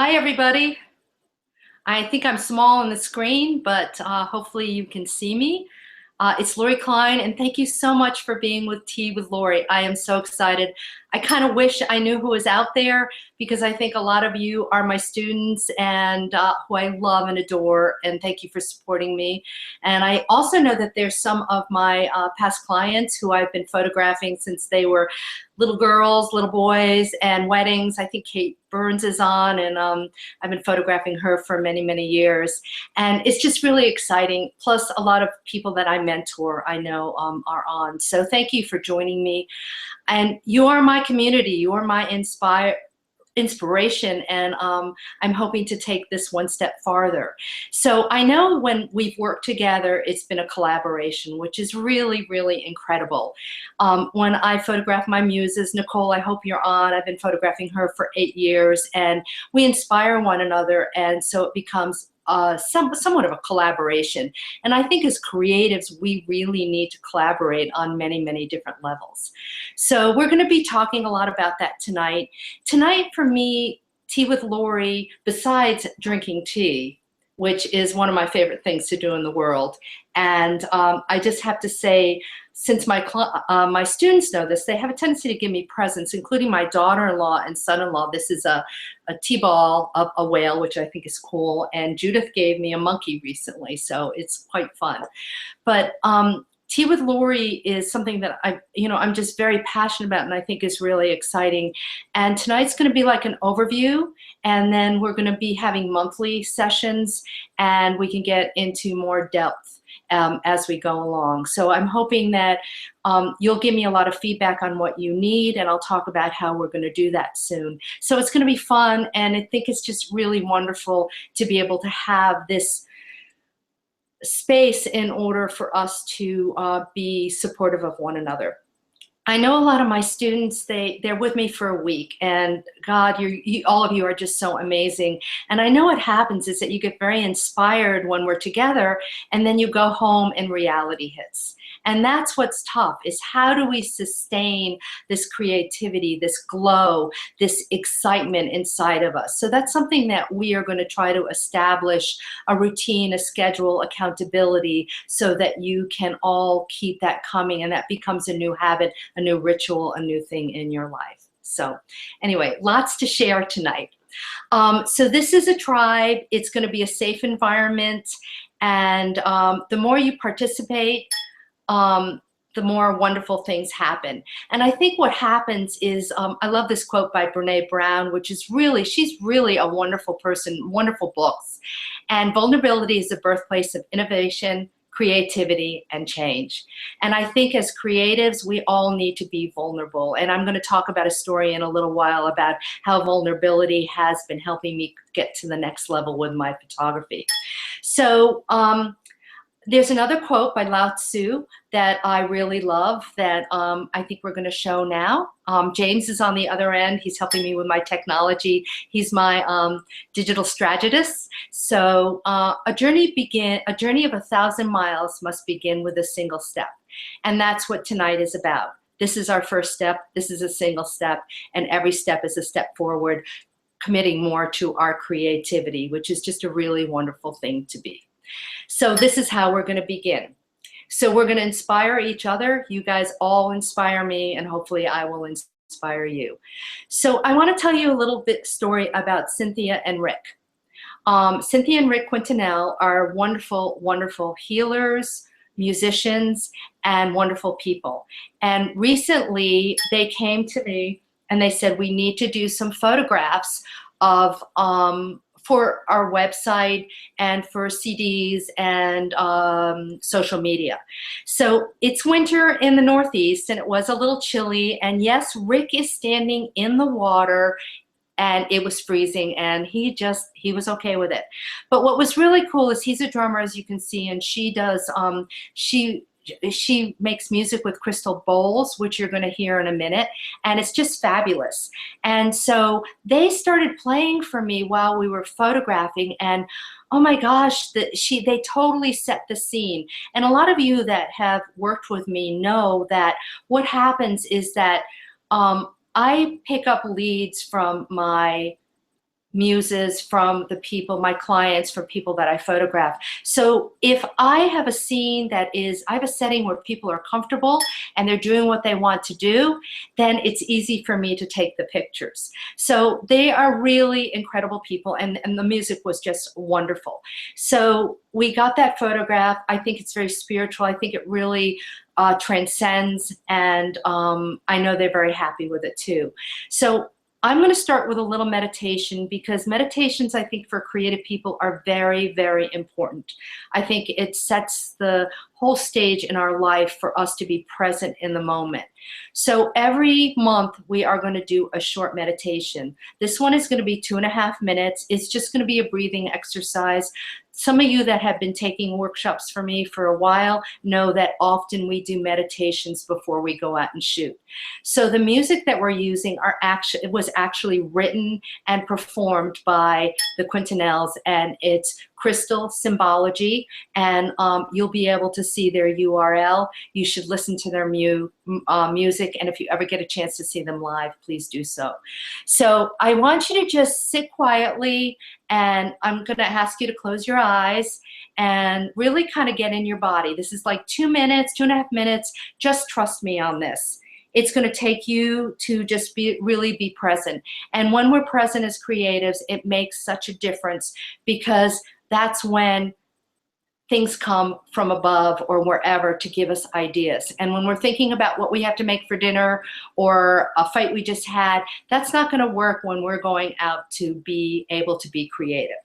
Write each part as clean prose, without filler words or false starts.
Hi, everybody. I think I'm small on the screen, but hopefully you can see me. It's Laurie Klein, and thank you so much for being with Tea with Laurie. I am so excited. I kind of wish I knew who was out there because I think a lot of you are my students and who I love and adore, and thank you for supporting me. And I also know that there's some of my past clients who I've been photographing since they were little girls, little boys, and weddings. I think Kate Burns is on, and I've been photographing her for many, many years. And it's just really exciting. Plus, a lot of people that I mentor, I know are on. So thank you for joining me. And you are my community. You are my inspiration, and I'm hoping to take this one step farther. So I know when we've worked together, it's been a collaboration, which is really, really incredible. When I photograph my muses, Nicole, I hope you're on. I've been photographing her for 8 years, and we inspire one another, and so it becomes somewhat of a collaboration. And I think as creatives, we really need to collaborate on many, many different levels. So we're going to be talking a lot about that tonight. Tonight, for me, Tea with Laurie, besides drinking tea, which is one of my favorite things to do in the world. And I just have to say, since my students know this, they have a tendency to give me presents, including my daughter-in-law and son-in-law. This is a T-ball of a whale, which I think is cool. And Judith gave me a monkey recently, so it's quite fun. But Tea with Laurie is something that I'm just very passionate about, and I think is really exciting. And tonight's going to be like an overview, and then we're going to be having monthly sessions, and we can get into more depth as we go along. So I'm hoping that you'll give me a lot of feedback on what you need, and I'll talk about how we're going to do that soon. So it's going to be fun, and I think it's just really wonderful to be able to have this space in order for us to be supportive of one another. I know a lot of my students, they're with me for a week, and God, all of you are just so amazing. And I know what happens is that you get very inspired when we're together, and then you go home and reality hits. And that's what's tough, is how do we sustain this creativity, this glow, this excitement inside of us? So that's something that we are going to try to establish a routine, a schedule, accountability, so that you can all keep that coming, and that becomes a new habit, a new ritual, a new thing in your life. So anyway, lots to share tonight. So this is a tribe. It's going to be a safe environment, and the more you participate, the more wonderful things happen. And I think what happens is, I love this quote by Brene Brown, which is really, she's really a wonderful person, wonderful books. And vulnerability is the birthplace of innovation, creativity, and change. And I think as creatives, we all need to be vulnerable. And I'm going to talk about a story in a little while about how vulnerability has been helping me get to the next level with my photography. So, there's another quote by Lao Tzu that I really love that I think we're going to show now. James is on the other end. He's helping me with my technology. He's my digital strategist. So a journey of 1,000 miles must begin with a single step. And that's what tonight is about. This is our first step. This is a single step. And every step is a step forward, committing more to our creativity, which is just a really wonderful thing to be. So this is how we're going to begin. So we're going to inspire each other. You guys all inspire me, and hopefully I will inspire you. So I want to tell you a little bit story about Cynthia and Rick. Cynthia and Rick Quintanell are wonderful, wonderful healers, musicians, and wonderful people. And recently they came to me and they said, we need to do some photographs of for our website and for CDs and social media. So it's winter in the Northeast, and it was a little chilly. And yes, Rick is standing in the water, and it was freezing, and he was okay with it. But what was really cool is he's a drummer, as you can see, and she does, she makes music with crystal bowls, which you're going to hear in a minute, and it's just fabulous. And so they started playing for me while we were photographing, and oh my gosh, they totally set the scene. And a lot of you that have worked with me know that what happens is that I pick up leads from my muses from the people, my clients, from people that I photograph. So if I have a scene that is, I have a setting where people are comfortable and they're doing what they want to do, then it's easy for me to take the pictures. So they are really incredible people, and the music was just wonderful. So we got that photograph. I think it's very spiritual. I think it really transcends, and I know they're very happy with it too. So I'm going to start with a little meditation, because meditations, I think, for creative people are very, very important. I think it sets the whole stage in our life for us to be present in the moment. So every month we are going to do a short meditation. This one is going to be 2.5 minutes. It's just going to be a breathing exercise. Some of you that have been taking workshops from me for a while know that often we do meditations before we go out and shoot. So the music that we're using was actually written and performed by the Quintanilles, and it's Crystal Symbology, and you'll be able to see their URL. You should listen to their music, and if you ever get a chance to see them live, please do so. So I want you to just sit quietly, and I'm going to ask you to close your eyes and really kind of get in your body. This is like 2 minutes, 2.5 minutes. Just trust me on this. It's going to take you to just really be present. And when we're present as creatives, it makes such a difference, because that's when things come from above or wherever to give us ideas. And when we're thinking about what we have to make for dinner or a fight we just had, that's not going to work when we're going out to be able to be creative.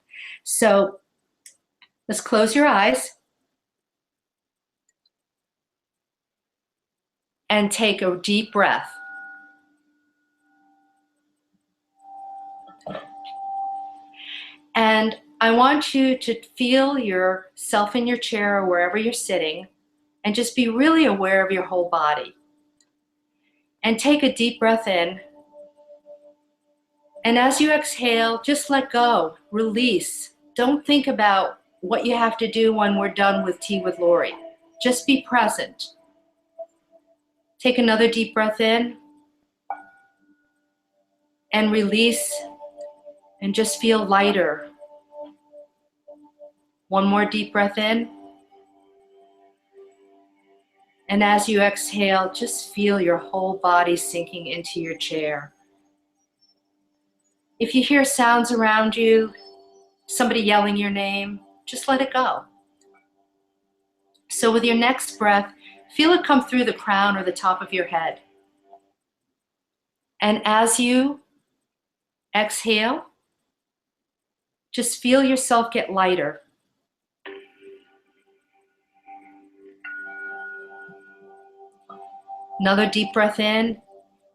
So let's close your eyes and take a deep breath. And I want you to feel yourself in your chair or wherever you're sitting, and just be really aware of your whole body. And take a deep breath in. And as you exhale, just let go, release. Don't think about what you have to do when we're done with Tea with Laurie. Just be present. Take another deep breath in and release, and just feel lighter. One more deep breath in. And as you exhale, just feel your whole body sinking into your chair. If you hear sounds around you, somebody yelling your name, just let it go. So with your next breath, feel it come through the crown or the top of your head. And as you exhale, just feel yourself get lighter. Another deep breath in.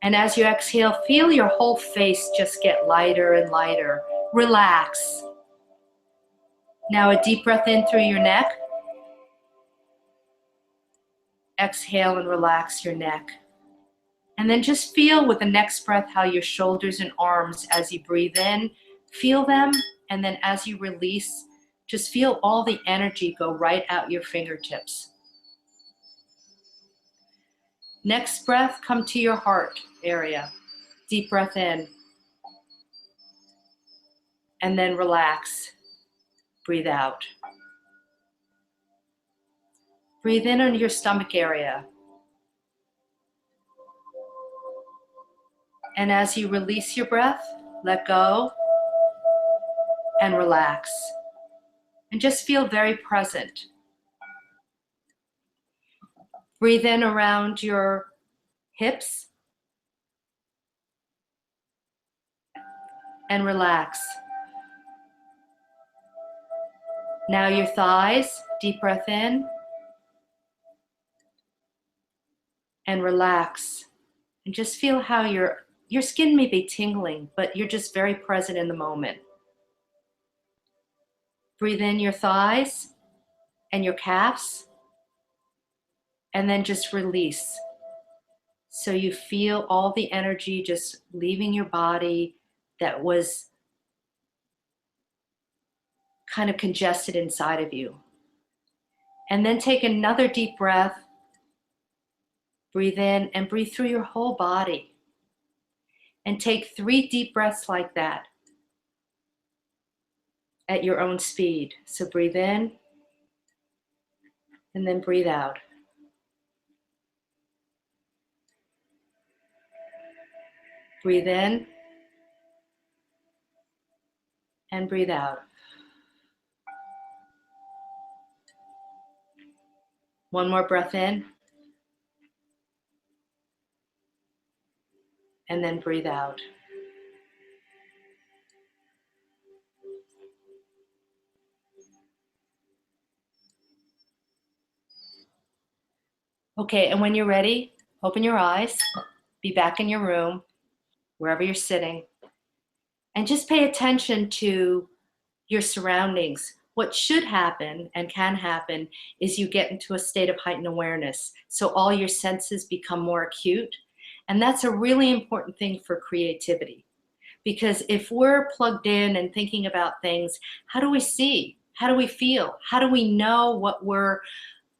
And as you exhale, feel your whole face just get lighter and lighter. Relax. Now a deep breath in through your neck. Exhale and relax your neck. And then just feel with the next breath how your shoulders and arms, as you breathe in, feel them. And then as you release, just feel all the energy go right out your fingertips. Next breath, come to your heart area. Deep breath in. And then relax. Breathe out. Breathe in on your stomach area. And as you release your breath, let go and relax. And just feel very present. Breathe in around your hips and relax. Now your thighs, deep breath in and relax. And just feel how your skin may be tingling, but you're just very present in the moment. Breathe in your thighs and your calves, and then just release. So you feel all the energy just leaving your body that was kind of congested inside of you. And then take another deep breath. Breathe in and breathe through your whole body. And take 3 deep breaths like that. at your own speed. So breathe in and then breathe out. Breathe in and breathe out. One more breath in and then breathe out. Okay, and when you're ready, open your eyes, be back in your room, wherever you're sitting, and just pay attention to your surroundings. What should happen and can happen is you get into a state of heightened awareness. So all your senses become more acute. And that's a really important thing for creativity. Because if we're plugged in and thinking about things, how do we see? How do we feel? How do we know what we're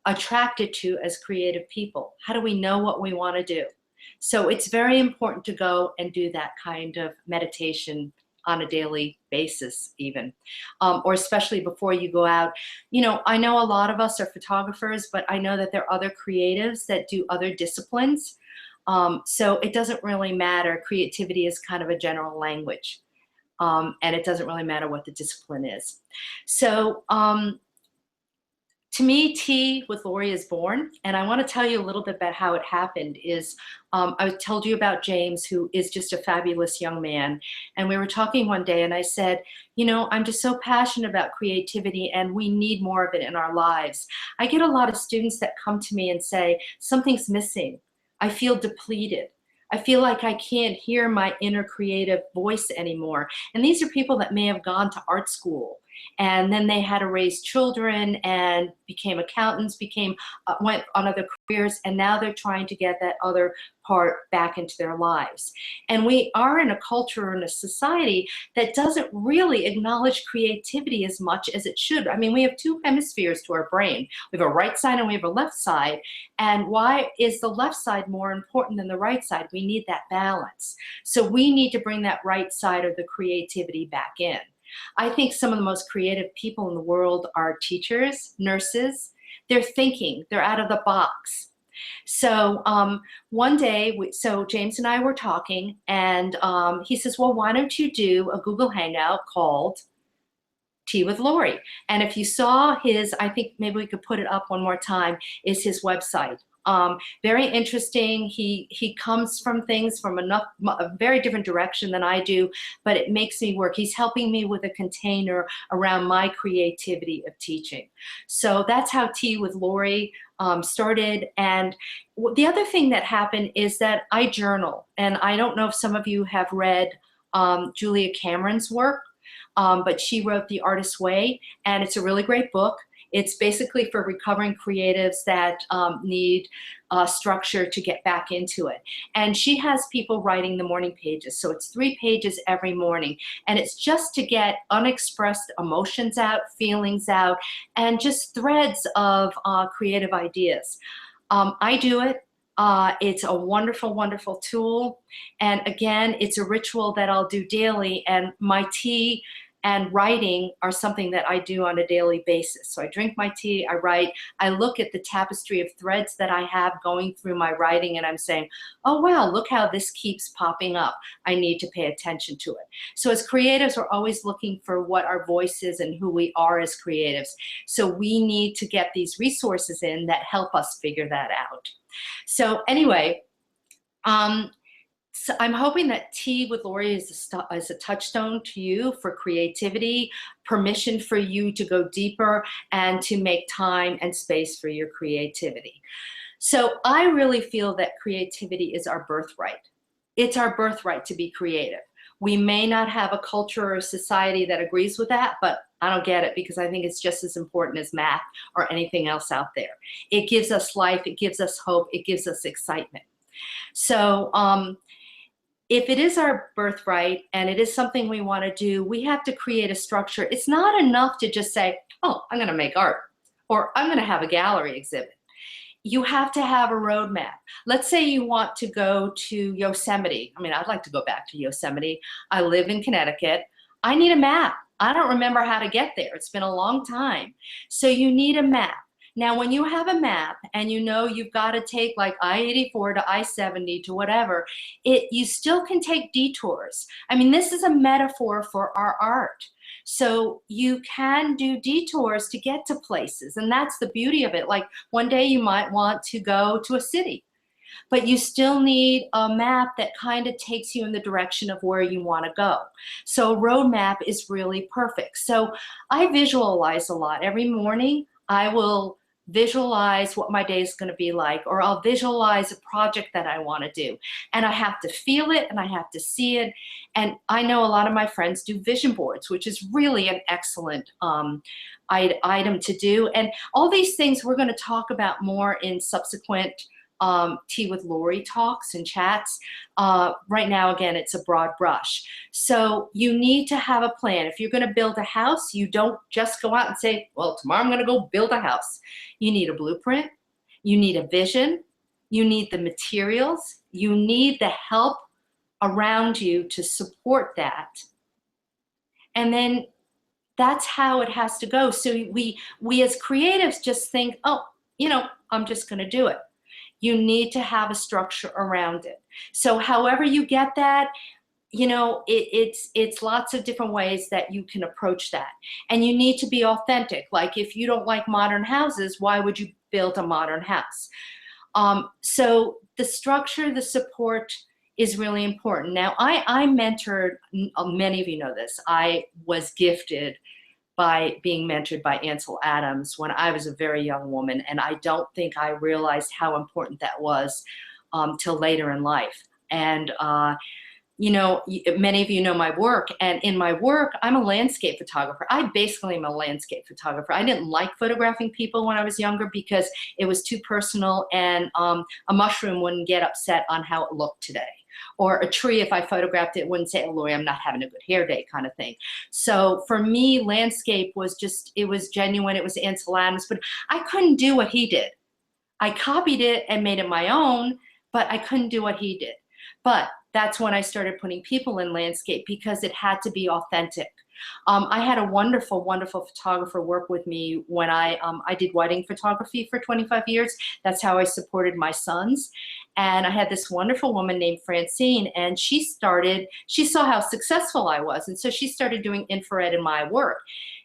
attracted to as creative people? How do we know what we want to do? So it's very important to go and do that kind of meditation on a daily basis even, or especially before you go out. You know, I know a lot of us are photographers, but I know that there are other creatives that do other disciplines. So it doesn't really matter. Creativity is kind of a general language, and it doesn't really matter what the discipline is. So to me, Tea with Laurie is born, and I want to tell you a little bit about how it happened. I told you about James, who is just a fabulous young man, and we were talking one day, and I said, you know, I'm just so passionate about creativity, and we need more of it in our lives. I get a lot of students that come to me and say, something's missing. I feel depleted. I feel like I can't hear my inner creative voice anymore. And these are people that may have gone to art school, and then they had to raise children and became accountants, went on other careers, and now they're trying to get that other part back into their lives. And we are in a culture and a society that doesn't really acknowledge creativity as much as it should. I mean, we have two hemispheres to our brain. We have a right side and we have a left side. And why is the left side more important than the right side? We need that balance. So we need to bring that right side of the creativity back in. I think some of the most creative people in the world are teachers, nurses. They're thinking, they're out of the box. So one day, so James and I were talking, and he says, well, why don't you do a Google Hangout called Tea with Laurie? And if you saw his, I think maybe we could put it up one more time, is his website. Very interesting. He comes from things from a very different direction than I do, but it makes me work. He's helping me with a container around my creativity of teaching. So that's how Tea with Laurie started. And the other thing that happened is that I journal. And I don't know if some of you have read Julia Cameron's work, but she wrote The Artist's Way, and it's a really great book. It's basically for recovering creatives that need structure to get back into it. And she has people writing the morning pages. So it's 3 pages every morning. And it's just to get unexpressed emotions out, feelings out, and just threads of creative ideas. I do it. It's a wonderful, wonderful tool. And again, it's a ritual that I'll do daily. And my tea and writing are something that I do on a daily basis. So I drink my tea, I write, I look at the tapestry of threads that I have going through my writing, and I'm saying, oh wow, look how this keeps popping up. I need to pay attention to it. So as creatives, we're always looking for what our voice is and who we are as creatives. So we need to get these resources in that help us figure that out. So anyway, so I'm hoping that Tea with Laurie is a touchstone to you for creativity, permission for you to go deeper and to make time and space for your creativity. So I really feel that creativity is our birthright. It's our birthright to be creative. We may not have a culture or a society that agrees with that, but I don't get it, because I think it's just as important as math or anything else out there. It gives us life, it gives us hope, it gives us excitement. So if it is our birthright and it is something we want to do, we have to create a structure. It's not enough to just say, oh, I'm going to make art, or I'm going to have a gallery exhibit. You have to have a roadmap. Let's say you want to go to Yosemite. I mean, I'd like to go back to Yosemite. I live in Connecticut. I need a map. I don't remember how to get there. It's been a long time. So you need a map. Now, when you have a map and you know you've got to take like I-84 to I-70 to whatever, you still can take detours. I mean, this is a metaphor for our art. So you can do detours to get to places, and that's the beauty of it. Like one day you might want to go to a city, but you still need a map that kind of takes you in the direction of where you want to go. So a road map is really perfect. So I visualize a lot. Every morning I will visualize what my day is going to be like, or I'll visualize a project that I want to do. And I have to feel it and I have to see it. And I know a lot of my friends do vision boards, which is really an excellent item to do. And all these things we're going to talk about more in subsequent Tea with Laurie talks and chats. Right now, again, it's a broad brush. So you need to have a plan. If you're going to build a house, you don't just go out and say, well, tomorrow I'm going to go build a house. You need a blueprint. You need a vision. You need the materials. You need the help around you to support that. And then that's how it has to go. So we as creatives just think, oh, I'm just going to do it. You need to have a structure around it. So however you get that, it's lots of different ways that you can approach that. And you need to be authentic. Like if you don't like modern houses, why would you build a modern house? So the structure, the support is really important. Now, I mentored, many of you know this, I was gifted by being mentored by Ansel Adams when I was a very young woman, and I don't think I realized how important that was till later in life. And many of you know my work, and in my work, I'm a landscape photographer. I basically am a landscape photographer. I didn't like photographing people when I was younger because it was too personal, and a mushroom wouldn't get upset on how it looked today. Or a tree, if I photographed it, wouldn't say, oh, Laurie, I'm not having a good hair day kind of thing. So for me, landscape was just, it was genuine. It was Ansel Adams, but I couldn't do what he did. I copied it and made it my own, but I couldn't do what he did. But that's when I started putting people in landscape because it had to be authentic. I had a wonderful, wonderful photographer work with me when I did wedding photography for 25 years. That's how I supported my sons. And I had this wonderful woman named Francine, and she saw how successful I was. And so she started doing infrared in my work,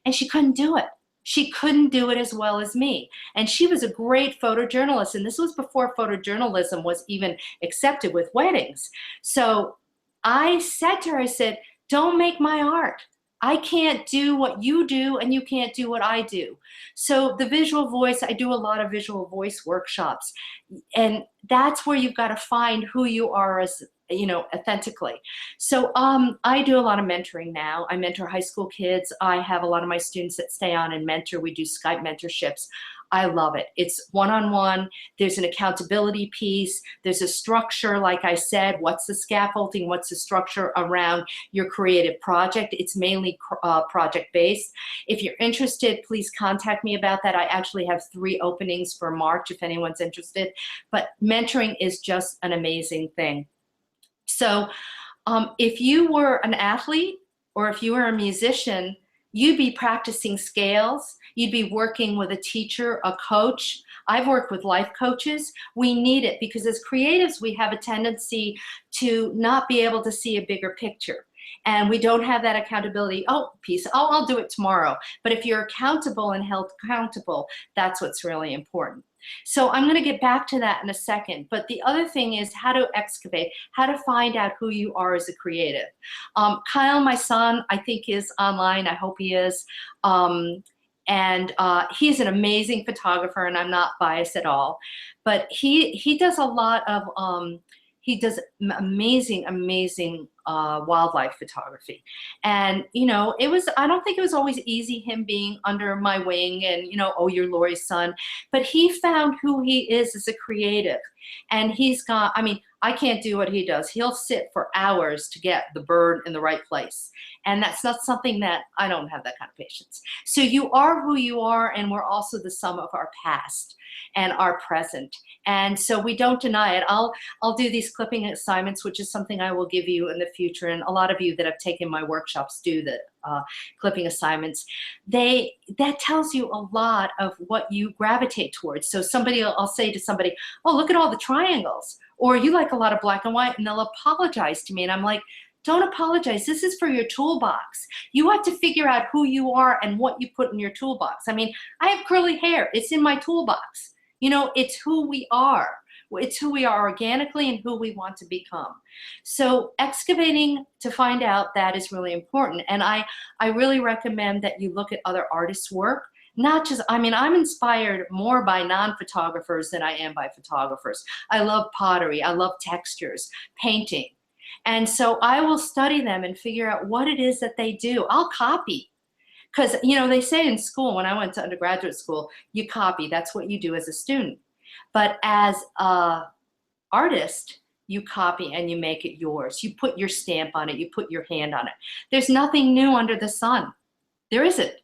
and she couldn't do it. She couldn't do it as well as me. And she was a great photojournalist. And this was before photojournalism was even accepted with weddings. So I said to her, I said, don't make my art. I can't do what you do, and you can't do what I do. So the visual voice, I do a lot of visual voice workshops. And that's where you've got to find who you are as, authentically. So I do a lot of mentoring now. I mentor high school kids. I have a lot of my students that stay on and mentor. We do Skype mentorships. I love it. It's one-on-one. There's an accountability piece. There's a structure, like I said. What's the scaffolding? What's the structure around your creative project? It's mainly project-based. If you're interested, please contact me about that. I actually have 3 openings for March if anyone's interested. But mentoring is just an amazing thing. So if you were an athlete or if you were a musician, you'd be practicing scales. You'd be working with a teacher, a coach. I've worked with life coaches. We need it because as creatives, we have a tendency to not be able to see a bigger picture. And we don't have that accountability. Oh, I'll do it tomorrow. But if you're accountable and held accountable, that's what's really important. So I'm going to get back to that in a second. But the other thing is how to excavate, how to find out who you are as a creative. Kyle, my son, I think is online. I hope he is. And he's an amazing photographer, and I'm not biased at all. But he does a lot of, he does amazing, amazing wildlife photography. And, I don't think it was always easy him being under my wing and, oh, you're Laurie's son. But he found who he is as a creative. And he's got, I can't do what he does. He'll sit for hours to get the bird in the right place. And that's not something that, I don't have that kind of patience. So you are who you are, and we're also the sum of our past and our present. And so we don't deny it. I'll do these clipping assignments, which is something I will give you in the future, and a lot of you that have taken my workshops do the clipping assignments, that tells you a lot of what you gravitate towards. So I'll say to somebody, oh, look at all the triangles, or you like a lot of black and white, and they'll apologize to me, and I'm like, don't apologize. This is for your toolbox. You have to figure out who you are and what you put in your toolbox. I mean, I have curly hair. It's in my toolbox. You know, it's who we are. It's who we are organically and who we want to become. So excavating to find out that is really important. And I really recommend that you look at other artists' work. Not just, I mean, I'm inspired more by non-photographers than I am by photographers. I love pottery. I love textures, painting. And so I will study them and figure out what it is that they do. I'll copy. Because, you know, they say in school, when I went to undergraduate school, you copy. That's what you do as a student. But as an artist, you copy and you make it yours. You put your stamp on it. You put your hand on it. There's nothing new under the sun. There isn't.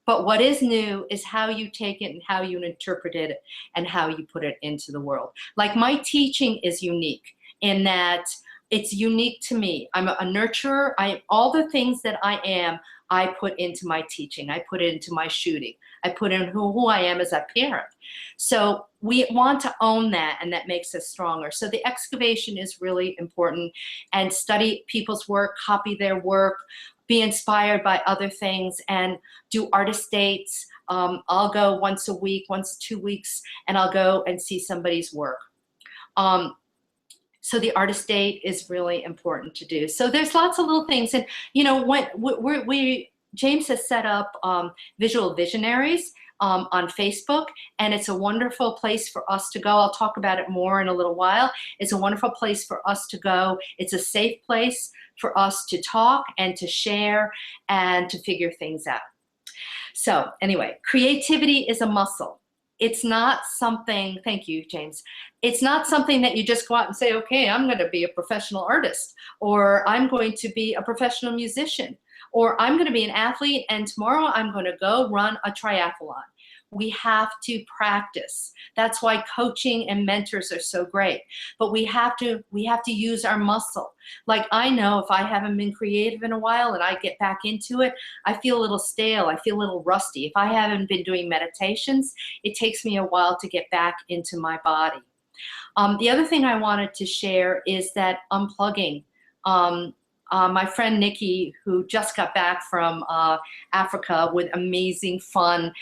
But what is new is how you take it and how you interpret it and how you put it into the world. Like, my teaching is unique in that it's unique to me. I'm a nurturer. All the things that I am, I put into my teaching. I put it into my shooting. I put in who I am as a parent. So we want to own that, and that makes us stronger. So the excavation is really important, and study people's work, copy their work, be inspired by other things, and do artist dates. I'll go once a week, once 2 weeks, and I'll go and see somebody's work. So the artist date is really important to do. So there's lots of little things. And, you know, James has set up Visual Visionaries on Facebook, and it's a wonderful place for us to go. I'll talk about it more in a little while. It's a wonderful place for us to go. It's a safe place for us to talk and to share and to figure things out. So anyway, creativity is a muscle. It's not something, thank you, James. It's not something that you just go out and say, okay, I'm going to be a professional artist, or I'm going to be a professional musician, or I'm going to be an athlete, and tomorrow I'm going to go run a triathlon. We have to practice. That's why coaching and mentors are so great. But we have to use our muscle. Like, I know if I haven't been creative in a while and I get back into it, I feel a little stale. I feel a little rusty. If I haven't been doing meditations, it takes me a while to get back into my body. The other thing I wanted to share is that unplugging. My friend Nikki, who just got back from Africa with amazing fun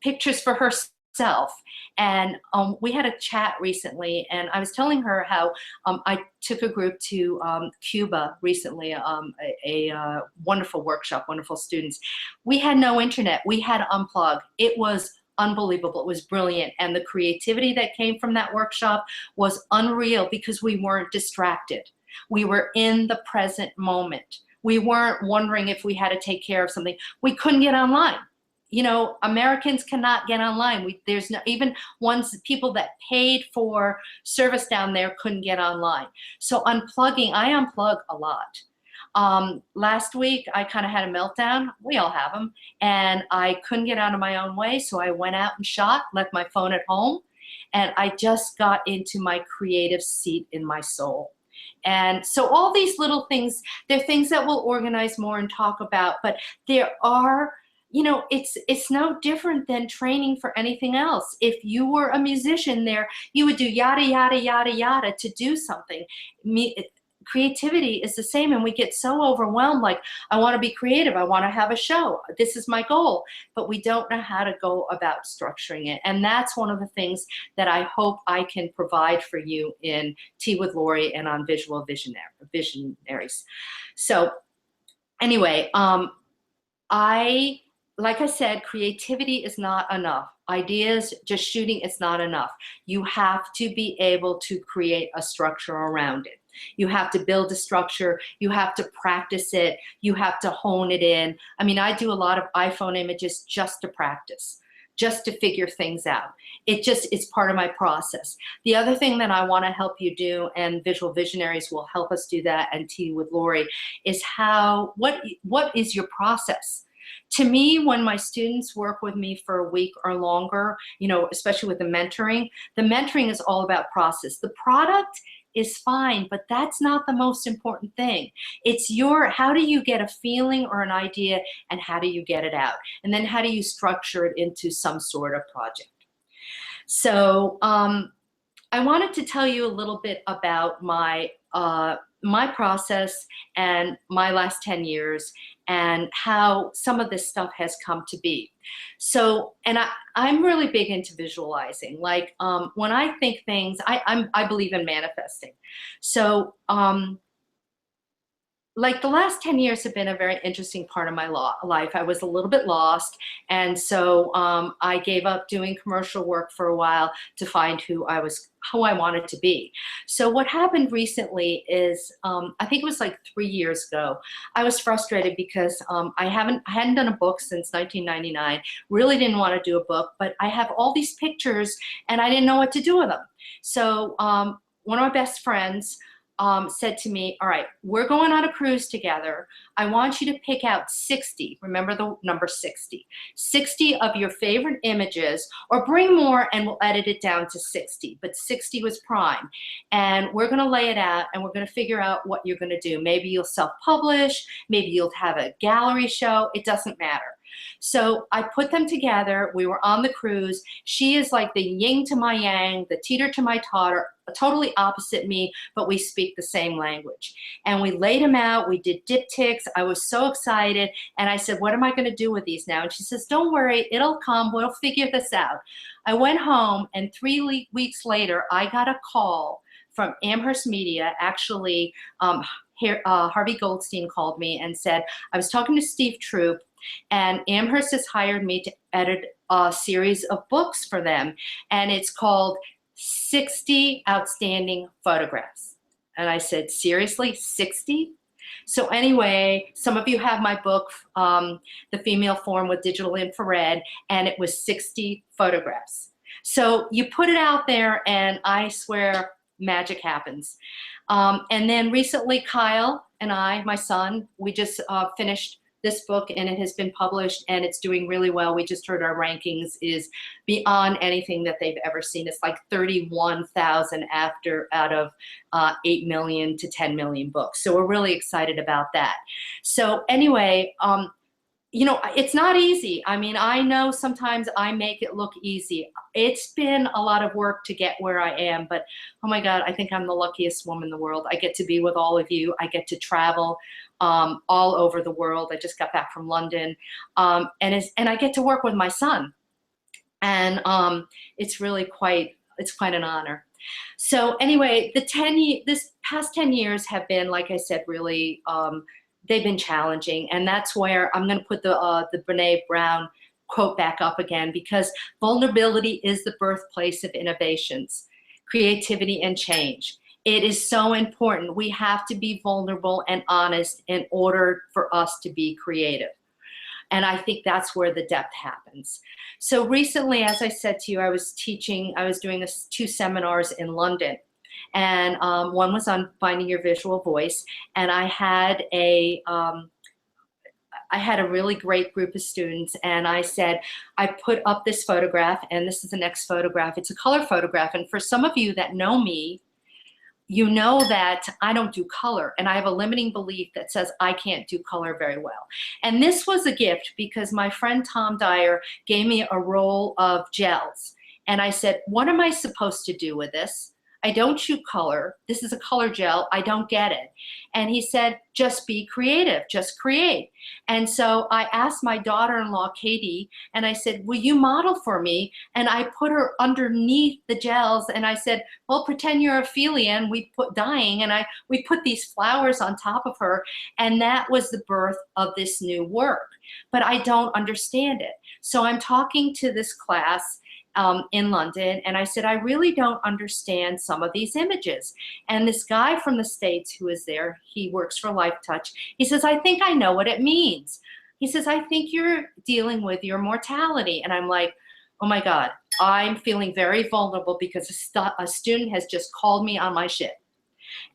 pictures for herself, and we had a chat recently, and I was telling her how I took a group to Cuba recently, a wonderful workshop, wonderful students. We had no internet. We had to unplug. It was unbelievable. It was brilliant. And the creativity that came from that workshop was unreal because we weren't distracted. We were in the present moment. We weren't wondering if we had to take care of something. We couldn't get online. You know, Americans cannot get online. There's no, even people that paid for service down there couldn't get online. So unplugging, I unplug a lot. Last week, I kind of had a meltdown. We all have them. And I couldn't get out of my own way. So I went out and shot, left my phone at home. And I just got into my creative seat in my soul. And so all these little things, they're things that we'll organize more and talk about. But there are, you know, it's no different than training for anything else. If you were a musician there, you would do yada, yada, yada, yada to do something. Creativity is the same, and we get so overwhelmed, like, I want to be creative, I want to have a show, this is my goal, but we don't know how to go about structuring it. And that's one of the things that I hope I can provide for you in Tea with Laurie and on Visual Visionaries. So anyway, like I said, creativity is not enough. Ideas, just shooting, is not enough. You have to be able to create a structure around it. You have to build a structure. You have to practice it. You have to hone it in. I mean, I do a lot of iPhone images just to practice, just to figure things out. It's part of my process. The other thing that I want to help you do, and Visual Visionaries will help us do that, and Tea with Laurie, is what is your process? To me, when my students work with me for a week or longer, you know, especially with the mentoring is all about process. The product is fine, but that's not the most important thing. It's how do you get a feeling or an idea, and how do you get it out? And then how do you structure it into some sort of project? So I wanted to tell you a little bit about my process and my last 10 years and how some of this stuff has come to be. So, and I'm really big into visualizing. Like when I think things, I believe in manifesting. So like the last 10 years have been a very interesting part of my life. I was a little bit lost. And so I gave up doing commercial work for a while to find who I wanted to be. So what happened recently is, I think it was like 3 years ago, I was frustrated because I hadn't done a book since 1999, really didn't want to do a book, but I have all these pictures and I didn't know what to do with them. So one of my best friends said to me, all right, we're going on a cruise together. I want you to pick out 60, remember the number 60, 60 of your favorite images, or bring more and we'll edit it down to 60, but 60 was prime. And we're gonna lay it out and we're gonna figure out what you're gonna do. Maybe you'll self-publish, maybe you'll have a gallery show, it doesn't matter. So I put them together. We were on the cruise. She is like the yin to my yang, the teeter to my totter, totally opposite me, but we speak the same language. And we laid them out. We did diptychs. I was so excited. And I said, what am I going to do with these now? And she says, don't worry, it'll come. We'll figure this out. I went home, and 3 weeks later, I got a call from Amherst Media. Actually, Harvey Goldstein called me and said, I was talking to Steve Troop, and Amherst has hired me to edit a series of books for them, and it's called 60 Outstanding Photographs. And I said, seriously, 60? So anyway, some of you have my book, The Female Form with Digital Infrared, and it was 60 photographs. So you put it out there, and I swear magic happens. And then recently, Kyle and I, my son, we just finished this book, and it has been published, and it's doing really well. We just heard our rankings is beyond anything that they've ever seen. It's like 31,000 out of 8 million to 10 million books. So we're really excited about that. So anyway, you know, it's not easy. I mean, I know sometimes I make it look easy. It's been a lot of work to get where I am, but oh my God, I think I'm the luckiest woman in the world. I get to be with all of you. I get to travel all over the world. I just got back from London, and I get to work with my son, and it's really quite an honor. So anyway, this past 10 years have been, like I said, really. They've been challenging, and that's where I'm going to put the Brene Brown quote back up again, because vulnerability is the birthplace of innovations, creativity, and change. It is so important. We have to be vulnerable and honest in order for us to be creative. And I think that's where the depth happens. So recently, as I said to you, I was doing 2 seminars in London. And one was on finding your visual voice, and I had a really great group of students, and I said, I put up this photograph, and this is the next photograph. It's a color photograph, and for some of you that know me, you know that I don't do color, and I have a limiting belief that says I can't do color very well. And this was a gift because my friend Tom Dyer gave me a roll of gels, and I said, what am I supposed to do with this? I don't shoot color. This is a color gel. I don't get it. And he said, just be creative, just create. And so I asked my daughter-in-law, Katie, and I said, will you model for me? And I put her underneath the gels, and I said, well, pretend you're Ophelia, and we put dying, and we put these flowers on top of her, and that was the birth of this new work. But I don't understand it. So I'm talking to this class in London, and I said, I really don't understand some of these images. And this guy from the States who is there, he works for Life Touch, he says, I think I know what it means. He says, I think you're dealing with your mortality. And I'm like, oh my God, I'm feeling very vulnerable because a student has just called me on my shit.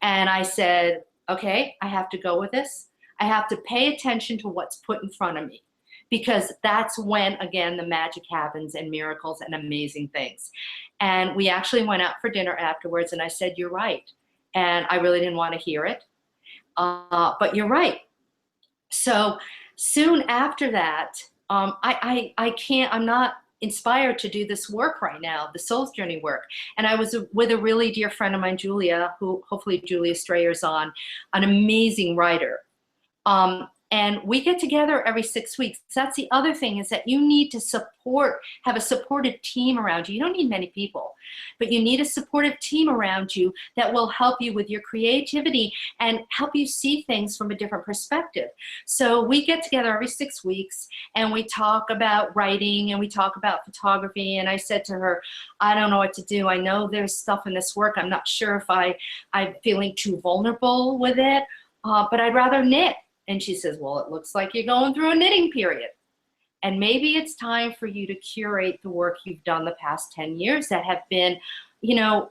And I said, okay, I have to go with this. I have to pay attention to what's put in front of me, because that's when, again, the magic happens and miracles and amazing things. And we actually went out for dinner afterwards, and I said, you're right. and I really didn't want to hear it. But you're right. So soon after that, I can't, I'm not inspired to do this work right now, the Soul's Journey work. And I was with a really dear friend of mine, Julia, who hopefully Julia Strayer's on, an amazing writer. And we get together every 6 weeks. That's the other thing, is that you need to have a supportive team around you. You don't need many people, but you need a supportive team around you that will help you with your creativity and help you see things from a different perspective. So we get together every 6 weeks and we talk about writing and we talk about photography. And I said to her, I don't know what to do. I know there's stuff in this work. I'm not sure if I'm feeling too vulnerable with it, but I'd rather knit. And she says, well, it looks like you're going through a knitting period. And maybe it's time for you to curate the work you've done the past 10 years that have been, you know,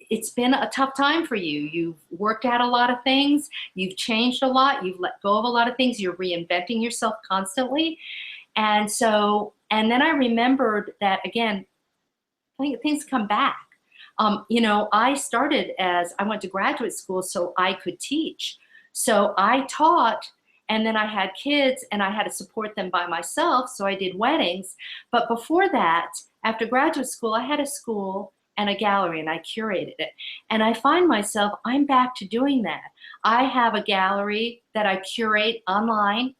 it's been a tough time for you. You've worked at a lot of things. You've changed a lot. You've let go of a lot of things. You're reinventing yourself constantly. And so, and then I remembered that, again, things come back. You know, I went to graduate school so I could teach. So I taught, and then I had kids and I had to support them by myself, so I did weddings. But before that, after graduate school, I had a school and a gallery and I curated it. And I find myself, I'm back to doing that. I have a gallery that I curate online,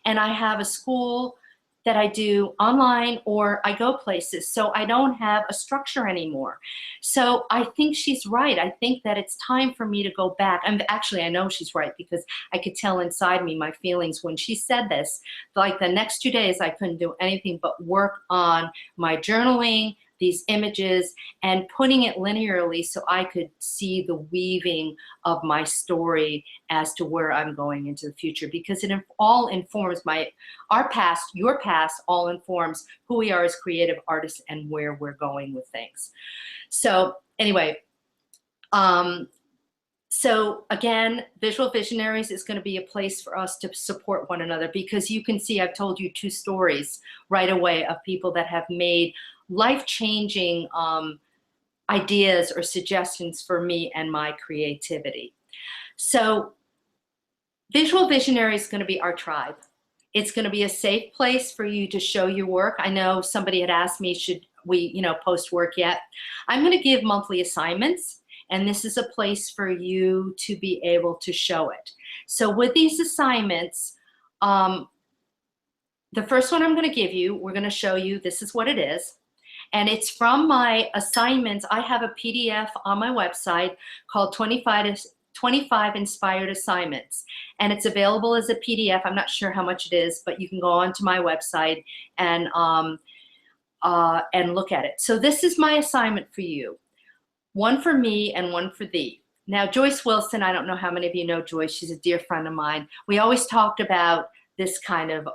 and I have a school that I do online, or I go places. So I don't have a structure anymore. So I think she's right. I think that it's time for me to go back. And actually, I know she's right, because I could tell inside me my feelings when she said this. Like the next 2 days, I couldn't do anything but work on my journaling, these images, and putting it linearly so I could see the weaving of my story as to where I'm going into the future, because it all informs our past, your past, all informs who we are as creative artists and where we're going with things. So anyway, so again, Visual Visionaries is going to be a place for us to support one another, because you can see I've told you 2 stories right away of people that have made life-changing ideas or suggestions for me and my creativity. So Visual Visionary is going to be our tribe. It's going to be a safe place for you to show your work. I know somebody had asked me, should we, post work yet? I'm going to give monthly assignments, and this is a place for you to be able to show it. So with these assignments, the first one I'm going to give you, we're going to show you, this is what it is. And it's from my assignments. I have a PDF on my website called 25 Inspired Assignments. And it's available as a PDF. I'm not sure how much it is, but you can go onto my website and look at it. So this is my assignment for you. One for me and one for thee. Now, Joyce Wilson, I don't know how many of you know Joyce. She's a dear friend of mine. We always talked about this kind of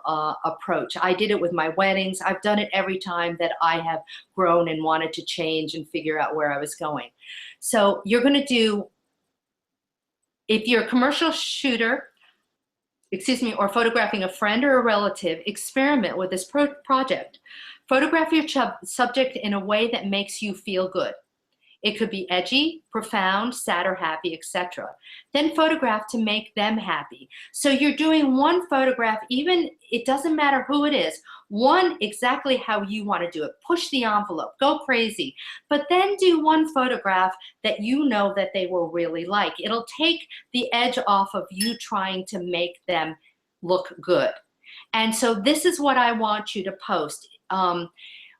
approach. I did it with my weddings. I've done it every time that I have grown and wanted to change and figure out where I was going. So you're going to do, if you're a commercial shooter, or photographing a friend or a relative, experiment with this project. Photograph your subject in a way that makes you feel good. It could be edgy, profound, sad, or happy, etc. Then photograph to make them happy. So you're doing one photograph, even, it doesn't matter who it is, one exactly how you want to do it. Push the envelope, go crazy. But then do one photograph that you know that they will really like. It'll take the edge off of you trying to make them look good. And so this is what I want you to post.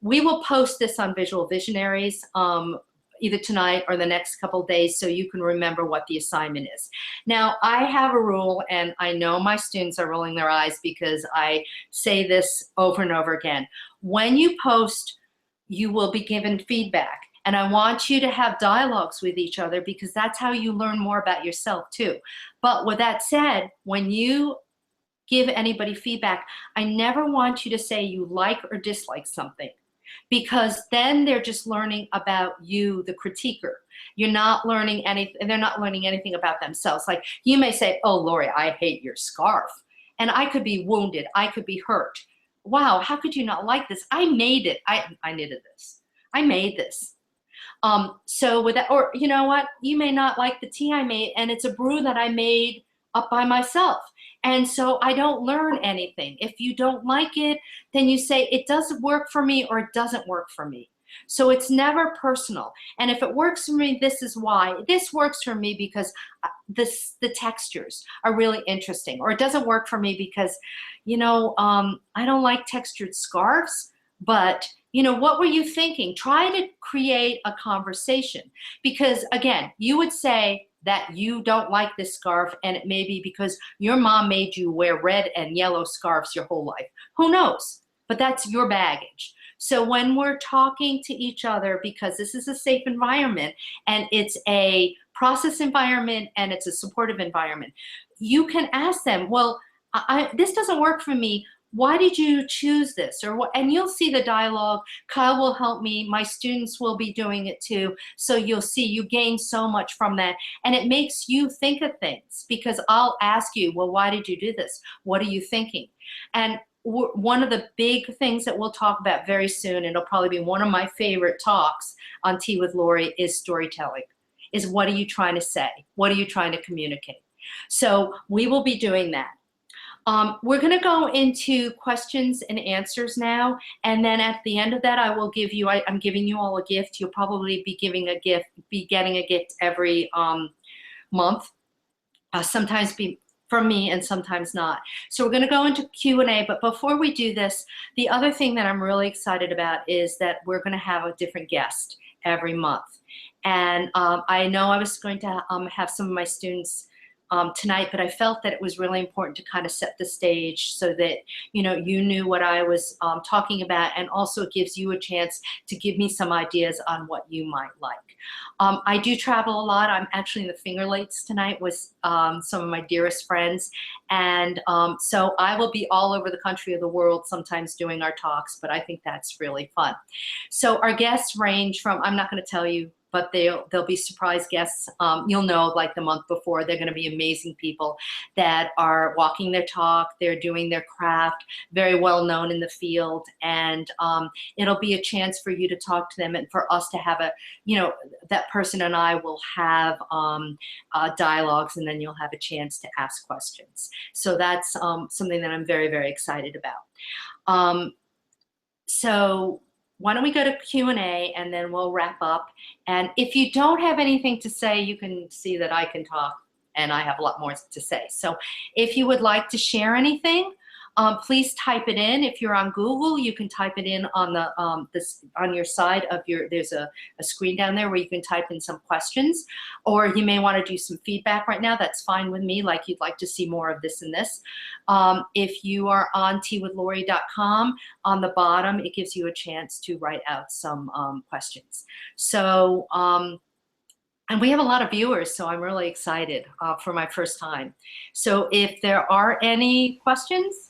We will post this on Visual Visionaries either tonight or the next couple days, so you can remember what the assignment is. Now, I have a rule, and I know my students are rolling their eyes because I say this over and over again. When you post, you will be given feedback. And I want you to have dialogues with each other, because that's how you learn more about yourself too. But with that said, when you give anybody feedback, I never want you to say you like or dislike something, because then they're just learning about you, the critiquer. You're not learning anything, they're not learning anything about themselves. Like, you may say, oh, Laurie, I hate your scarf. And I could be wounded, I could be hurt. Wow, how could you not like this? I made it, I knitted this. I made this. So with that, or you know what, you may not like the tea I made, and it's a brew that I made up by myself. And so I don't learn anything. If you don't like it, then you say it doesn't work for me or it doesn't work for me. So it's never personal. And if it works for me, this is why. This works for me because the textures are really interesting. Or it doesn't work for me because, I don't like textured scarves, but what were you thinking? Try to create a conversation, because again, you would say that you don't like this scarf, and it may be because your mom made you wear red and yellow scarves your whole life. Who knows? But that's your baggage. So when we're talking to each other, because this is a safe environment and it's a process environment and it's a supportive environment, you can ask them, well, this doesn't work for me. Why did you choose this? Or what? And you'll see the dialogue. Kyle will help me. My students will be doing it too. So you'll see you gain so much from that. And it makes you think of things, because I'll ask you, well, why did you do this? What are you thinking? And one of the big things that we'll talk about very soon, and it'll probably be one of my favorite talks on Tea with Laurie, is storytelling. Is what are you trying to say? What are you trying to communicate? So we will be doing that. We're going to go into questions and answers now, and then at the end of that, I will give you. I'm giving you all a gift. You'll probably be getting a gift every month. Sometimes be from me and sometimes not. So we're going to go into Q&A, but before we do this, the other thing that I'm really excited about is that we're going to have a different guest every month. And I know I was going to have some of my students tonight, but I felt that it was really important to kind of set the stage so that you knew what I was talking about, and also it gives you a chance to give me some ideas on what you might like. I do travel a lot. I'm actually in the Finger Lakes tonight with some of my dearest friends, and so I will be all over the country or the world sometimes doing our talks, but I think that's really fun. So our guests range from, I'm not going to tell you, but they'll be surprise guests. You'll know, like the month before, they're going to be amazing people that are walking their talk, they're doing their craft, very well known in the field, and it'll be a chance for you to talk to them and for us to have that person and I will have dialogues, and then you'll have a chance to ask questions. So that's something that I'm very, very excited about. So why don't we go to Q&A, and then we'll wrap up. And if you don't have anything to say, you can see that I can talk and I have a lot more to say. So if you would like to share anything, please type it in. If you're on Google, you can type it in on the on your side of there's a screen down there where you can type in some questions, or you may want to do some feedback right now. That's fine with me, like you'd like to see more of this and this. If you are on teawithlaurie.com, on the bottom, it gives you a chance to write out some questions. So, and we have a lot of viewers, so I'm really excited for my first time. So if there are any questions.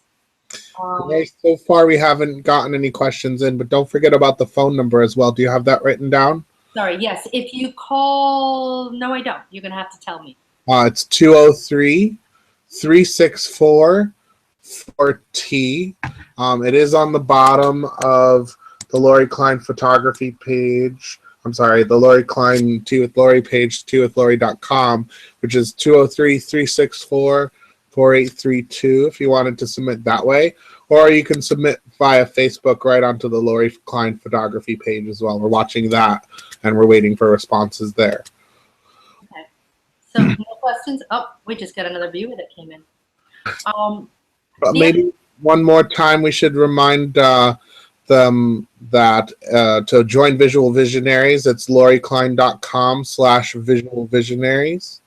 Okay, so far we haven't gotten any questions in, but don't forget about the phone number as well. Do you have that written down? Sorry, yes. If you call, no, I don't. You're going to have to tell me. It's 203-364-4T. It is on the bottom of the Laurie Klein photography page. I'm sorry, the Laurie Klein Tea with Laurie page, teawithlaurie.com, which is 203-364-4832 if you wanted to submit that way. Or you can submit via Facebook right onto the Laurie Klein photography page as well. We're watching that, and we're waiting for responses there. Okay. So no questions? Oh, we just got another viewer that came in. But maybe one more time we should remind them that to join Visual Visionaries, it's laurieklein.com/visual visionaries.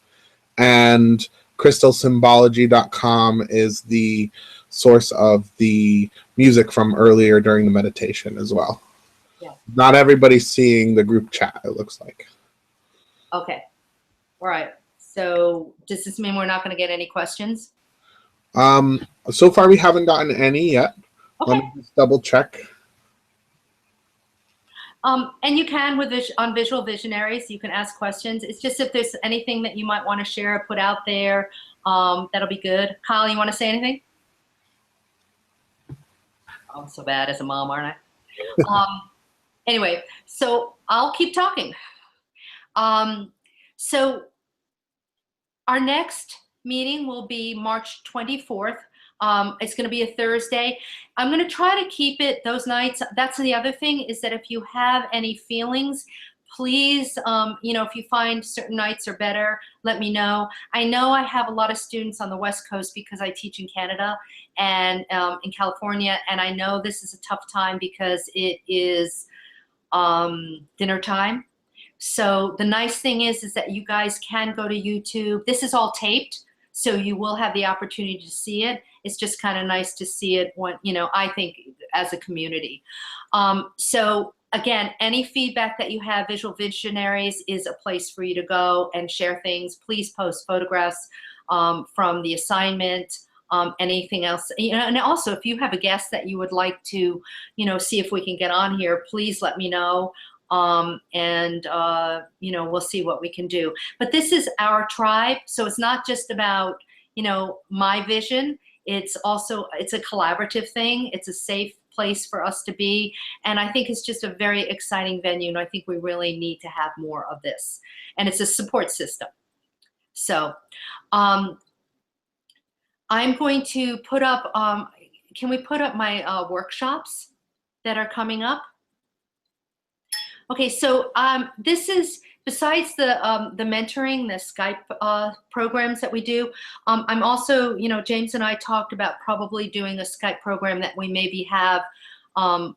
And crystalsymbology.com is the source of the music from earlier during the meditation as well. Yeah. Not everybody's seeing the group chat, it looks like. Okay. All right. So does this mean we're not going to get any questions? So far we haven't gotten any yet. Okay. Let me just double check. And you can on Visual Visionaries, you can ask questions. It's just if there's anything that you might want to share or put out there, that'll be good. Kyle, you want to say anything? Oh, I'm so bad as a mom, aren't I? Anyway, so I'll keep talking. So our next meeting will be March 24th. It's going to be a Thursday. I'm going to try to keep it those nights. That's the other thing, is that if you have any feelings, please, if you find certain nights are better, let me know. I know I have a lot of students on the West Coast because I teach in Canada and in California, and I know this is a tough time because it is dinner time. So the nice thing is that you guys can go to YouTube. This is all taped, so you will have the opportunity to see it. It's just kind of nice to see it when, I think, as a community. So again, any feedback that you have, Visual Visionaries is a place for you to go and share things. Please post photographs from the assignment. Anything else, and also if you have a guest that you would like to, see if we can get on here, please let me know. We'll see what we can do. But this is our tribe, so it's not just about, my vision. It's a collaborative thing. It's a safe place for us to be, and I think it's just a very exciting venue, and I think we really need to have more of this. And it's a support system. So I'm going to put up, can we put up my workshops that are coming up? Okay, so this is, besides the mentoring, the Skype programs that we do, I'm also, James and I talked about probably doing a Skype program that we maybe have, 5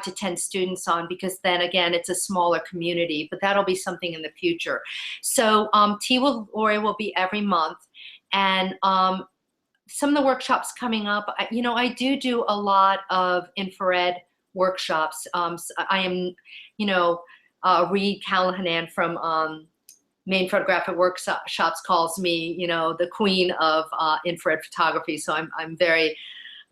to 10 students on, because then again, it's a smaller community, but that'll be something in the future. So Tea with Laurie will be every month, and some of the workshops coming up, I do a lot of infrared workshops. I am, Reed Callahan from Maine Photographic Workshops calls me, the queen of infrared photography. So I'm very,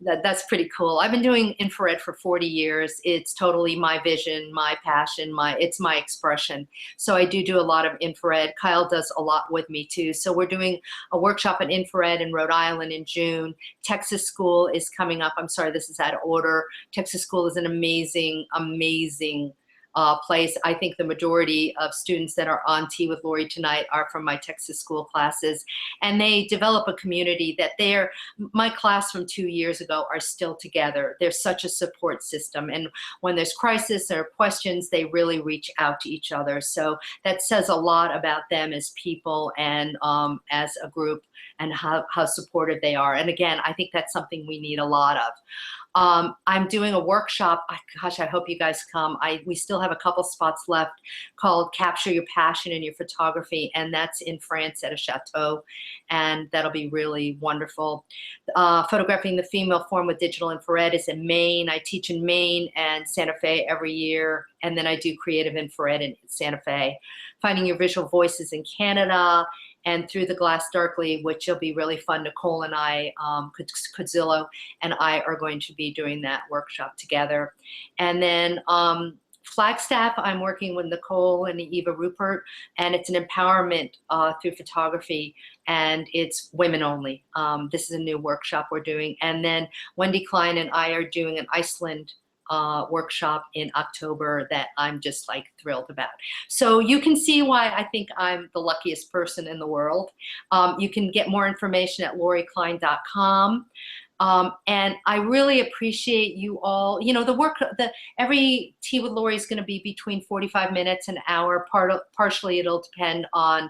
that's pretty cool. I've been doing infrared for 40 years. It's totally my vision, my passion, it's my expression. So I do a lot of infrared. Kyle does a lot with me too. So we're doing a workshop in infrared in Rhode Island in June. Texas School is coming up. I'm sorry, this is out of order. Texas School is an amazing, amazing place. I think the majority of students that are on Tea with Laurie tonight are from my Texas School classes, and they develop a community that my class from 2 years ago are still together. There's such a support system, and when there's crisis or questions, they really reach out to each other. So that says a lot about them as people and as a group, and how supportive they are. And again, I think that's something we need a lot of. I'm doing a workshop. Gosh, I hope you guys come. We still have a couple spots left, called Capture Your Passion in Your Photography, and that's in France at a chateau, and that'll be really wonderful. Photographing the Female Form with Digital Infrared is in Maine. I teach in Maine and Santa Fe every year, and then I do Creative Infrared in Santa Fe. Finding Your Visual Voices in Canada, and Through the Glass Darkly, which will be really fun. Nicole and I, Kudzillo and I are going to be doing that workshop together. And then Flagstaff, I'm working with Nicole and Eva Rupert, and it's an empowerment through photography, and it's women only. This is a new workshop we're doing. And then Wendy Klein and I are doing an Iceland workshop in October that I'm just like thrilled about. So you can see why I think I'm the luckiest person in the world. You can get more information at laurieklein.com. And I really appreciate you all. Every Tea with Laurie is going to be between 45 minutes and an hour. Partially it'll depend on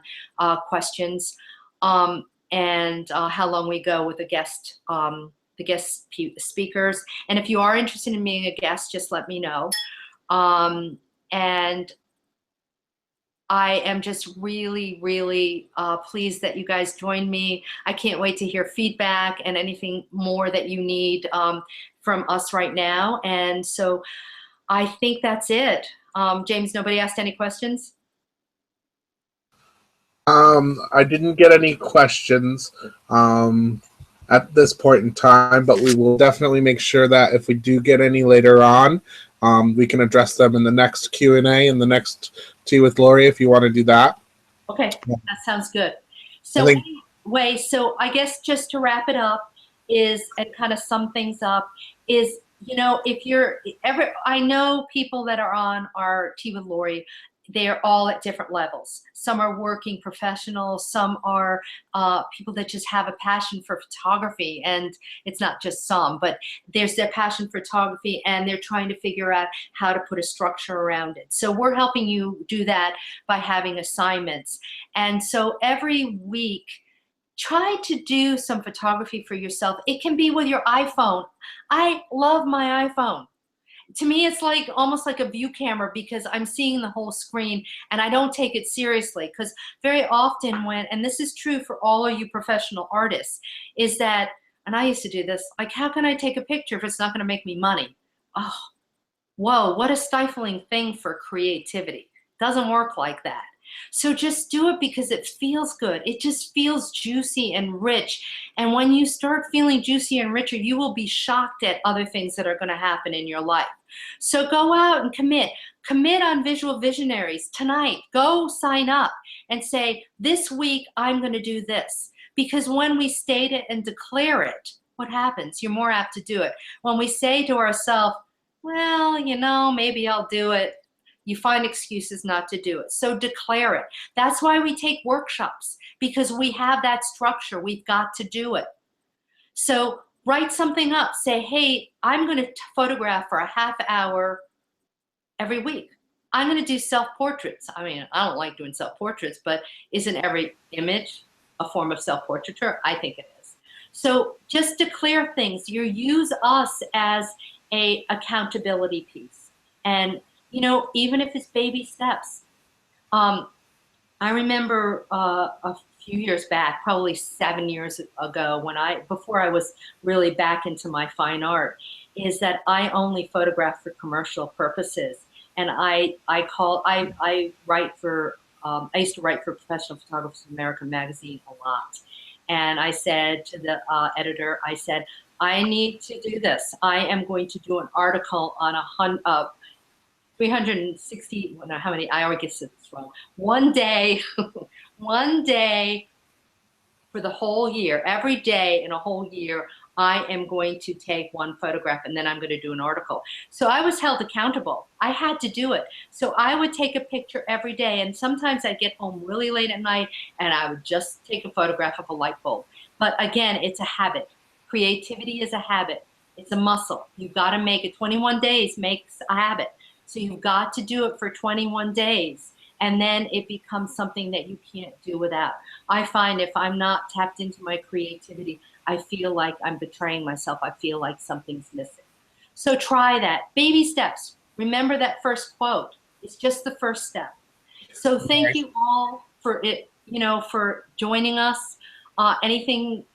questions and how long we go with the guest speakers. And if you are interested in being a guest, just let me know. And I am just really, really pleased that you guys joined me. I can't wait to hear feedback and anything more that you need from us right now. And so I think that's it. James, nobody asked any questions? I didn't get any questions at this point in time, but we will definitely make sure that if we do get any later on, we can address them in the next Q&A and the next Tea with Laurie, if you want to do that. Okay, that sounds good. So anyway, so I guess just to wrap it up and kind of sum things up is, if you're I know people that are on our Tea with Laurie, they're all at different levels. Some are working professionals, some are people that just have a passion for photography, and it's not just some, but there's their passion for photography and they're trying to figure out how to put a structure around it. So we're helping you do that by having assignments. And so every week, try to do some photography for yourself. It can be with your iPhone. I love my iPhone. To me, it's like almost like a view camera because I'm seeing the whole screen and I don't take it seriously, because very often when, and this is true for all of you professional artists, is that, and I used to do this, like, how can I take a picture if it's not going to make me money? Oh, whoa, what a stifling thing for creativity. Doesn't work like that. So just do it because it feels good. It just feels juicy and rich. And when you start feeling juicy and richer, you will be shocked at other things that are going to happen in your life. So go out and commit. Commit on Visual Visionaries tonight. Go sign up and say, this week I'm going to do this. Because when we state it and declare it, what happens? You're more apt to do it. When we say to ourselves, well, you know, maybe I'll do it, you find excuses not to do it. So declare it. That's why we take workshops, because we have that structure. We've got to do it. So write something up. Say, hey, I'm going to photograph for a half hour every week. I'm going to do self-portraits. I mean, I don't like doing self-portraits, but isn't every image a form of self-portraiture? I think it is. So just declare things. You use us as a accountability piece. And you know, even if it's baby steps. I remember a few years back, probably 7 years ago, before I was really back into my fine art, is that I only photograph for commercial purposes. And I write for, I used to write for Professional Photographers American magazine a lot. And I said to the editor, I said, I need to do this. I am going to do an article on 360, well, no, how many, I always get this wrong. One day, one day for the whole year, every day in a whole year, I am going to take one photograph and then I'm going to do an article. So I was held accountable. I had to do it. So I would take a picture every day, and sometimes I'd get home really late at night and I would just take a photograph of a light bulb. But again, it's a habit. Creativity is a habit. It's a muscle. You've got to make it. 21 days makes a habit. So you've got to do it for 21 days, and then it becomes something that you can't do without. I find if I'm not tapped into my creativity, I feel like I'm betraying myself. I feel like something's missing. So try that. Baby steps. Remember that first quote. It's just the first step. So thank you all for it, you know, for joining us. Any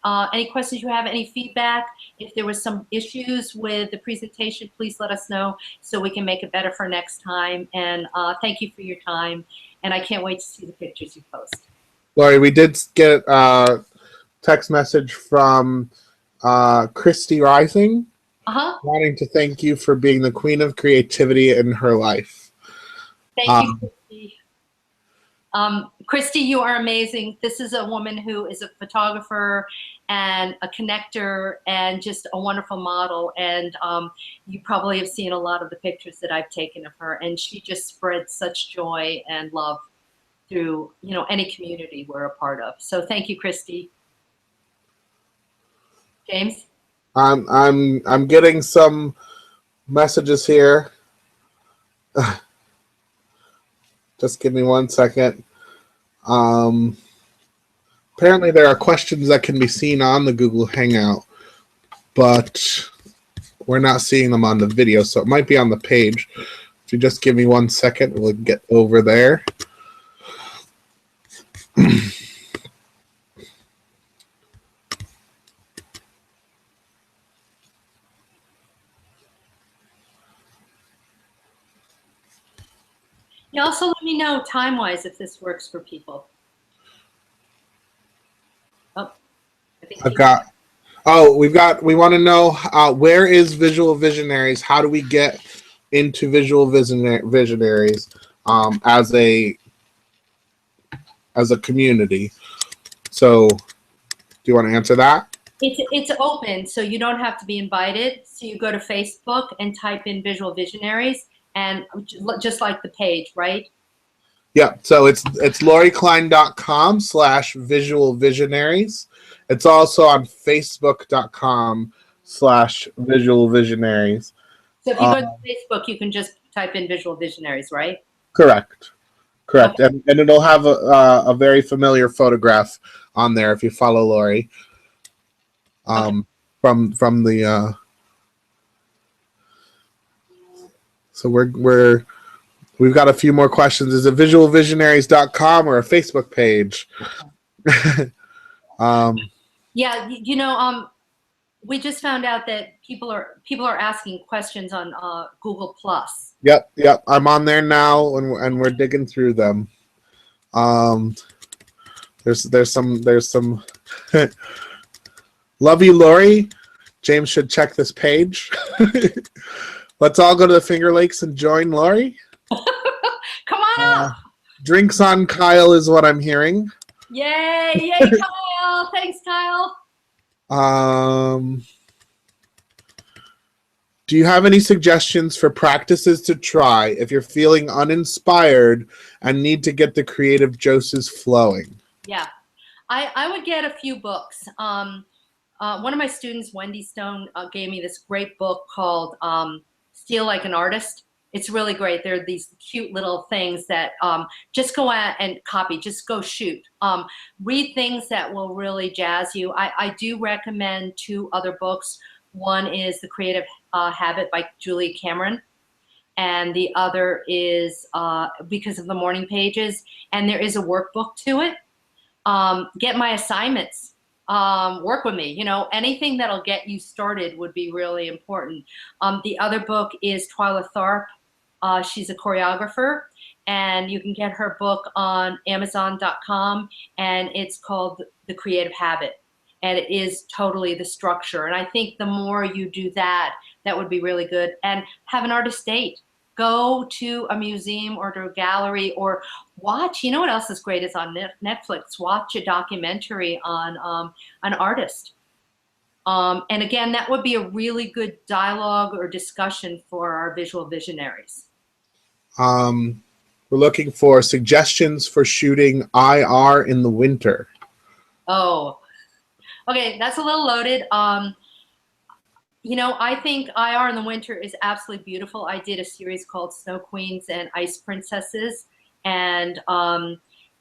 questions you have, any feedback? If there was some issues with the presentation, please let us know so we can make it better for next time. And thank you for your time. And I can't wait to see the pictures you post. Laurie, we did get a text message from Christy Rising, wanting to thank you for being the queen of creativity in her life. Thank you, Christy. Christy, you are amazing. This is a woman who is a photographer and a connector and just a wonderful model. And you probably have seen a lot of the pictures that I've taken of her. And she just spreads such joy and love through, you know, any community we're a part of. So thank you, Christy. James? I'm getting some messages here. Just give me 1 second. Apparently there are questions that can be seen on the Google Hangout, but we're not seeing them on the video, so it might be on the page. If you just give me 1 second, we'll get over there. You also let me know time-wise if this works for people. Oh, I think I've got. Oh, we want to know where is Visual Visionaries? How do we get into Visual Visionaries as a community? So, do you want to answer that? It's open, so you don't have to be invited. So you go to Facebook and type in Visual Visionaries, and just like the page, right? Yeah, so it's laurieklein.com/visualvisionaries. It's also on facebook.com/visualvisionaries. So if you go to Facebook, you can just type in Visual Visionaries, right? Correct. Correct. Okay. And it'll have a very familiar photograph on there if you follow Laurie. Okay. From the so we've got a few more questions. Is it visualvisionaries.com or a Facebook page? Yeah, we just found out that people are asking questions on Google Plus. Yep. I'm on there now, and we're digging through them. There's some love you, Laurie. James should check this page. Let's all go to the Finger Lakes and join Laurie. Come on up. Drinks on Kyle is what I'm hearing. Yay, Kyle. Thanks, Kyle. Do you have any suggestions for practices to try if you're feeling uninspired and need to get the creative juices flowing? Yeah, I would get a few books. One of my students, Wendy Stone, gave me this great book called Steal Like an Artist. It's really great. There are these cute little things that just go out and copy, just go shoot. Read things that will really jazz you. I do recommend two other books. One is The Creative Habit by Julia Cameron, and the other is Because of the Morning Pages, and there is a workbook to it. Get my assignments. Work with me. Anything that'll get you started would be really important. The other book is Twyla Tharp. She's a choreographer, and you can get her book on Amazon.com, and it's called The Creative Habit. And it is totally the structure. And I think the more you do that, that would be really good. And have an artist date. Go to a museum or to a gallery or watch. You know what else is great is on Netflix. Watch a documentary on an artist. And again, that would be a really good dialogue or discussion for our visual visionaries. We're looking for suggestions for shooting IR in the winter. Oh, okay, that's a little loaded. I think IR in the winter is absolutely beautiful. I did a series called Snow Queens and Ice Princesses, and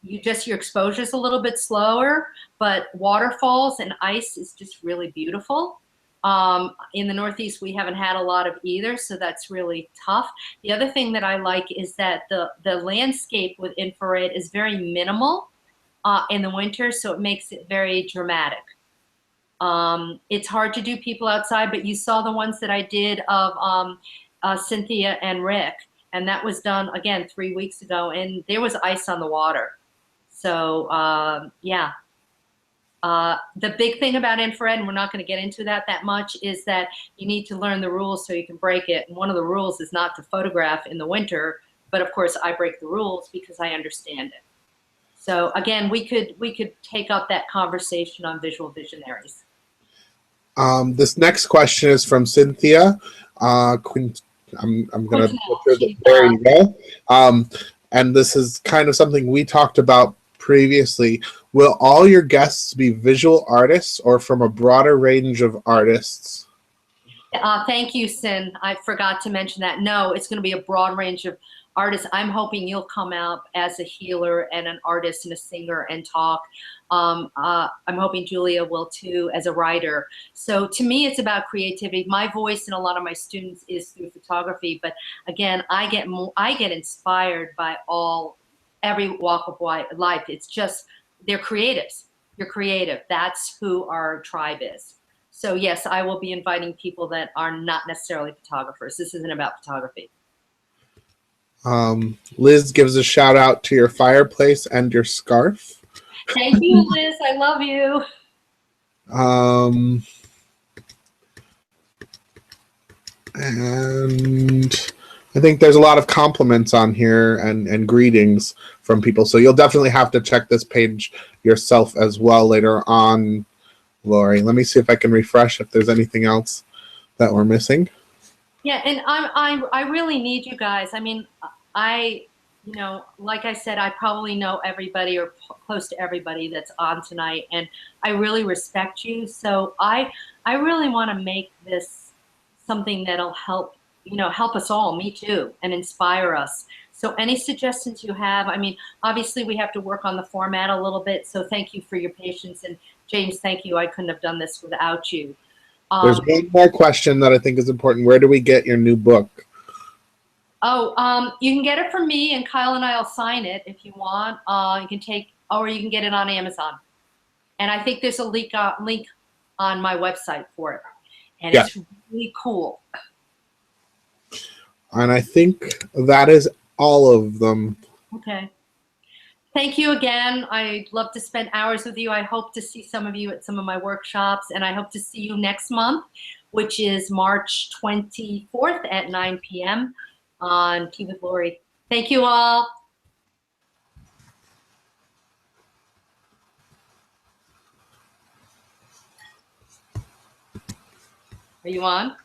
your exposure is a little bit slower, but waterfalls and ice is just really beautiful. In the Northeast, we haven't had a lot of either, so that's really tough. The other thing that I like is that the landscape with infrared is very minimal in the winter, so it makes it very dramatic. It's hard to do people outside, but you saw the ones that I did of Cynthia and Rick, and that was done, again, 3 weeks ago, and there was ice on the water. So, yeah. The big thing about infrared, and we're not going to get into that much, is that you need to learn the rules so you can break it. And one of the rules is not to photograph in the winter, but of course I break the rules because I understand it. So again, we could take up that conversation on visual visionaries. This next question is from Cynthia. I'm going to. There you go. And this is kind of something we talked about previously. Will all your guests be visual artists or from a broader range of artists? Thank you, Sin. I forgot to mention that. No, it's going to be a broad range of artists. I'm hoping you'll come out as a healer and an artist and a singer and talk. I'm hoping Julia will too as a writer. So to me, it's about creativity. My voice and a lot of my students is through photography, but again, I get inspired by every walk of life. It's just they're creatives. You're creative. That's who our tribe is. So yes, I will be inviting people that are not necessarily photographers. This isn't about photography. Liz gives a shout out to your fireplace and your scarf. Thank you, Liz. I love you. And I think there's a lot of compliments on here and greetings from people. So you'll definitely have to check this page yourself as well later on, Laurie. Let me see if I can refresh if there's anything else that we're missing. Yeah, and I really need you guys. I mean, I you know, like I said, I probably know everybody or close to everybody that's on tonight, and I really respect you. So I really want to make this something that'll help, you know, help us all, me too, and inspire us. So any suggestions you have, I mean, obviously we have to work on the format a little bit. So thank you for your patience. And James, thank you. I couldn't have done this without you. There's Um, one more question that I think is important. Where do we get your new book? you can get it from me, and Kyle and I'll sign it if you want. You can take, or you can get it on Amazon. And I think there's a link on my website for it, and Yeah. it's really cool. And I think that is all of them. Okay. Thank you again. I'd love to spend hours with you. I hope to see some of you at some of my workshops, and I hope to see you next month, which is March 24th at 9 p.m. on Tea with Laurie. Thank you all. Are you on?